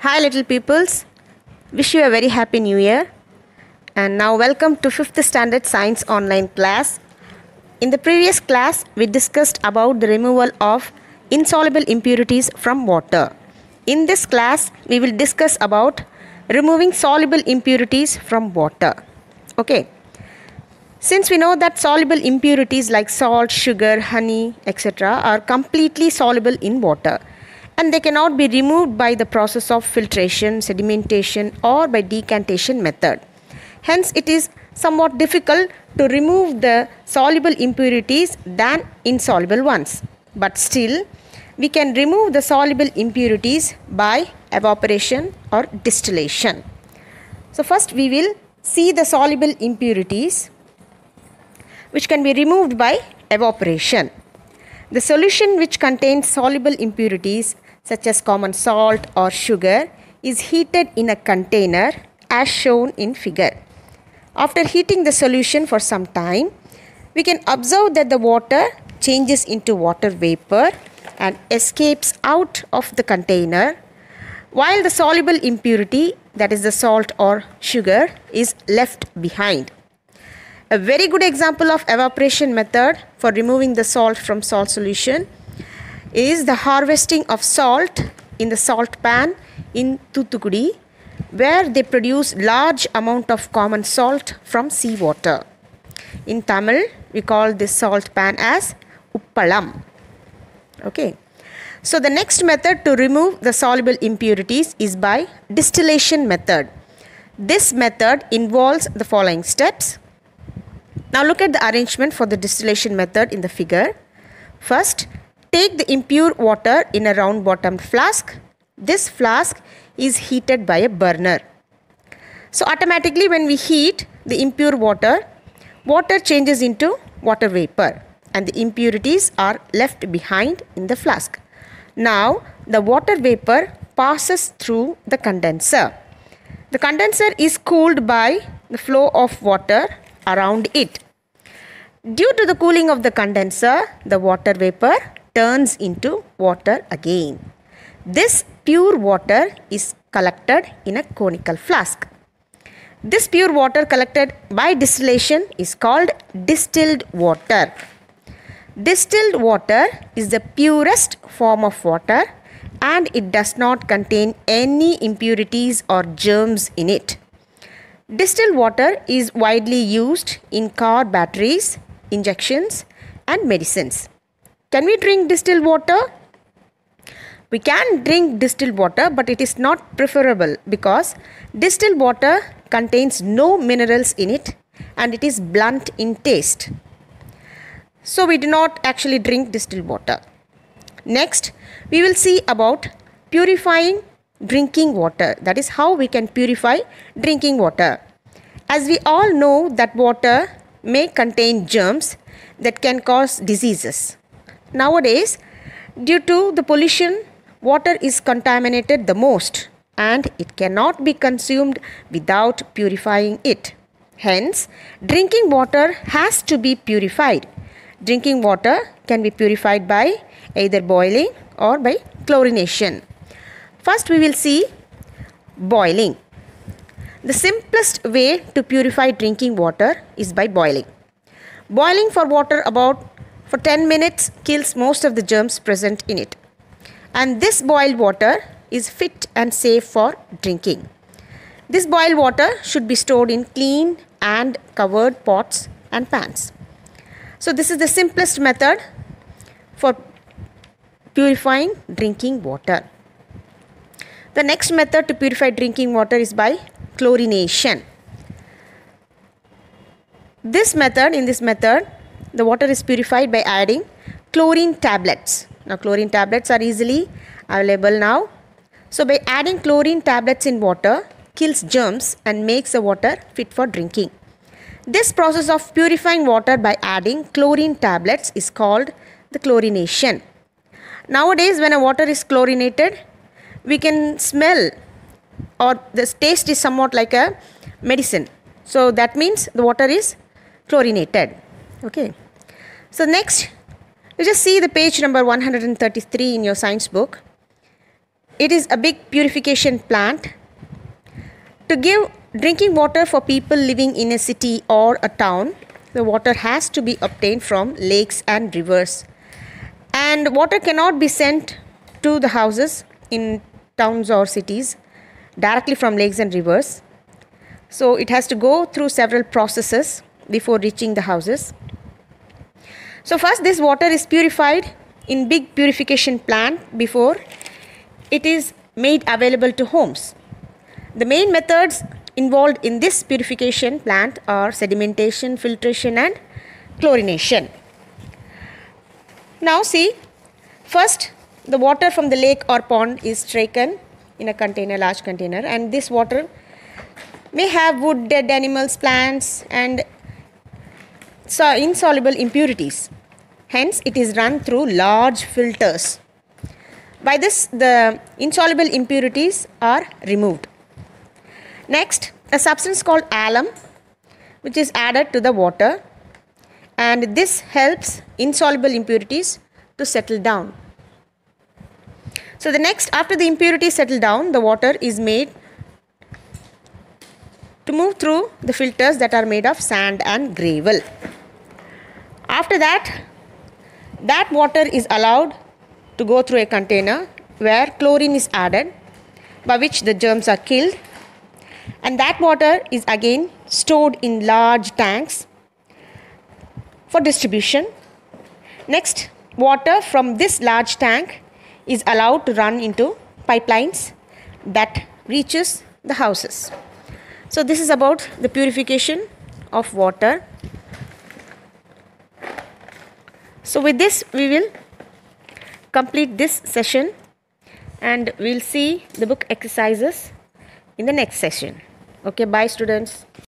Hi little peoples, wish you a very happy new year and now welcome to 5th standard science online class. In the previous class we discussed about the removal of insoluble impurities from water. In this class we will discuss about removing soluble impurities from water. Okay. Since we know that soluble impurities like salt, sugar, honey, etc. are completely soluble in water and they cannot be removed by the process of filtration, sedimentation or by decantation method. Hence it is somewhat difficult to remove the soluble impurities than insoluble ones. But still we can remove the soluble impurities by evaporation or distillation. So first we will see the soluble impurities which can be removed by evaporation. The solution which contains soluble impurities such as common salt or sugar is heated in a container as shown in figure. After heating the solution for some time, we can observe that the water changes into water vapor and escapes out of the container, while the soluble impurity, that is the salt or sugar, is left behind. A very good example of evaporation method for removing the salt from salt solution is the harvesting of salt in the salt pan in Thoothukudi, where they produce large amount of common salt from seawater. In Tamil, we call this salt pan as Uppalam. Okay. So the next method to remove the soluble impurities is by distillation method. This method involves the following steps. Now look at the arrangement for the distillation method in the figure. First, take the impure water in a round bottomed flask. This flask is heated by a burner. So automatically when we heat the impure water, water changes into water vapor and the impurities are left behind in the flask. Now the water vapor passes through the condenser. The condenser is cooled by the flow of water around it. Due to the cooling of the condenser, the water vapor turns into water again. This pure water is collected in a conical flask. This pure water collected by distillation is called distilled water. Distilled water is the purest form of water and it does not contain any impurities or germs in it. Distilled water is widely used in car batteries, injections and medicines. Can we drink distilled water? We can drink distilled water, but it is not preferable because distilled water contains no minerals in it and it is blunt in taste. So we do not actually drink distilled water. Next, we will see about purifying drinking water. That is how we can purify drinking water. As we all know that water may contain germs that can cause diseases. Nowadays, due to the pollution, water is contaminated the most and it cannot be consumed without purifying it. Hence, drinking water has to be purified. Drinking water can be purified by either boiling or by chlorination. First, we will see boiling. The simplest way to purify drinking water is by boiling. Boiling for water for 10 minutes kills most of the germs present in it. And this boiled water is fit and safe for drinking. This boiled water should be stored in clean and covered pots and pans. So this is the simplest method for purifying drinking water. The next method to purify drinking water is by chlorination. In this method, the water is purified by adding chlorine tablets. Now chlorine tablets are easily available now. So by adding chlorine tablets in water, kills germs and makes the water fit for drinking. This process of purifying water by adding chlorine tablets is called the chlorination. Nowadays when a water is chlorinated, we can smell or the taste is somewhat like a medicine. So that means the water is chlorinated. Okay. So next, you just see the page number 133 in your science book. it is a big purification plant. To give drinking water for people living in a city or a town, the water has to be obtained from lakes and rivers. And water cannot be sent to the houses in towns or cities directly from lakes and rivers. So it has to go through several processes before reaching the houses. So first, this water is purified in big purification plant before it is made available to homes. The main methods involved in this purification plant are sedimentation, filtration and chlorination. Now see, first the water from the lake or pond is taken in a container, large container, and this water may have wood, dead animals, plants and insoluble impurities. Hence, it is run through large filters. By this, the insoluble impurities are removed. Next, a substance called alum, which is added to the water, and this helps insoluble impurities to settle down. So the next, after the impurities settle down, the water is made to move through the filters that are made of sand and gravel. After that water is allowed to go through a container where chlorine is added, by which the germs are killed, and that water is again stored in large tanks for distribution. Next, water from this large tank is allowed to run into pipelines that reaches the houses. So this is about the purification of water. So with this we will complete this session, and we'll see the book exercises in the next session. Okay, bye students.